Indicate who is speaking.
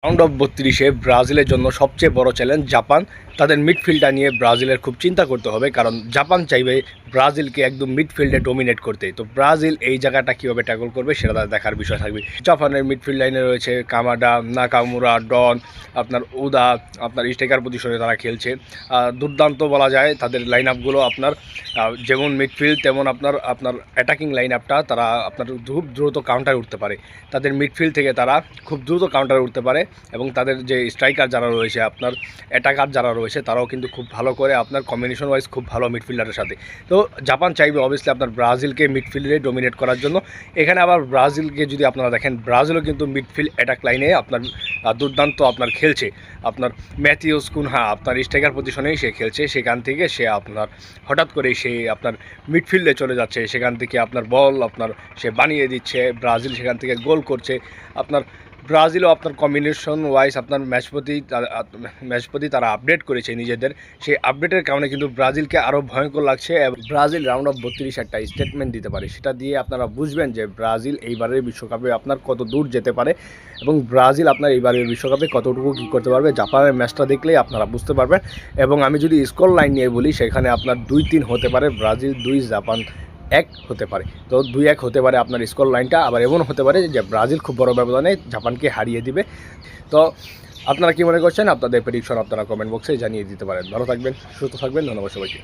Speaker 1: Round of 32-এ ব্রাজিলের জন্য সবচেয়ে বড় চ্যালেঞ্জ জাপান। তাদের মিডফিল্ডটা নিয়ে ব্রাজিলের খুব চিন্তা করতে হবে, কারণ জাপান চাইবে ব্রাজিলকে একদম মিডফিল্ডে ডোমিনেট করতে। তো ব্রাজিল এই জায়গাটা কীভাবে ট্যাকল করবে সেটা তার দেখার বিষয় থাকবে। জাপানের মিডফিল্ড লাইনে রয়েছে কামাডা, নাকামুরা, ডন, আপনার উদা, আপনার স্ট্রাইকার পজিশনে তারা খেলছে। দুর্দান্ত বলা যায় তাদের লাইন আপগুলো, আপনার যেমন মিডফিল্ড তেমন আপনার আপনার অ্যাটাকিং লাইন আপটা তারা আপনার খুব দ্রুত কাউন্টারে উঠতে পারে। তাদের মিডফিল্ড থেকে তারা খুব দ্রুত কাউন্টারে উঠতে পারে এবং তাদের যে স্ট্রাইকার যারা রয়েছে, আপনার অ্যাটাকার যারা রয়েছে, তারাও কিন্তু খুব ভালো করে আপনার কম্বিনেশন ওয়াইজ খুব ভালো মিডফিল্ডারের সাথে। তো জাপান চাইবে অবভিয়াসলি আপনার ব্রাজিলকে মিডফিল্ডে ডোমিনেট করার জন্য। এখানে আবার ব্রাজিলকে যদি আপনারা দেখেন, ব্রাজিলও কিন্তু মিডফিল্ড অ্যাটাক লাইনে আপনার দুর্দান্ত আপনার খেলছে। আপনার ম্যাথিউস কুনহা আপনার স্ট্রাইকার পজিশনেই সে খেলছে, সেখান থেকে সে আপনার হঠাৎ করেই সে আপনার মিডফিল্ডে চলে যাচ্ছে, সেখান থেকে আপনার বল আপনার সে বানিয়ে দিচ্ছে, ব্রাজিল সেখান থেকে গোল করছে। আপনার ব্রাজিলও আপনার কম্বিনেশন ওয়াইজ আপনার ম্যাচ প্রতি তারা আপডেট করেছে নিজেদের। সেই আপডেটের কারণে কিন্তু ব্রাজিলকে আরও ভয়ঙ্কর লাগছে। ব্রাজিল রাউন্ড অফ 32 একটা স্টেটমেন্ট দিতে পারে, সেটা দিয়ে আপনারা বুঝবেন যে ব্রাজিল এইবারের বিশ্বকাপে আপনার কত দূর যেতে পারে এবং ব্রাজিল আপনার এইবারের বিশ্বকাপে কতটুকু কী করতে পারবে। জাপানের ম্যাচটা দেখলেই আপনারা বুঝতে পারবেন। এবং আমি যদি স্কোর লাইন নিয়ে বলি, সেখানে আপনার 2-3 হতে পারে, ব্রাজিল 2, জাপান 1 হতে পারে। তো 2-1 হতে পারে আপনার স্কোর লাইনটা। আবার এমন হতে পারে যে ব্রাজিল খুব বড় ব্যবধানে জাপানকে হারিয়ে দিবে। তো আপনারা কী মনে করছেন? আপনাদের প্রেডিকশন আপনারা কমেন্ট বক্সে জানিয়ে দিতে পারেন। ভালো থাকবেন, সুস্থ থাকবেন, ধন্যবাদ সবাইকে।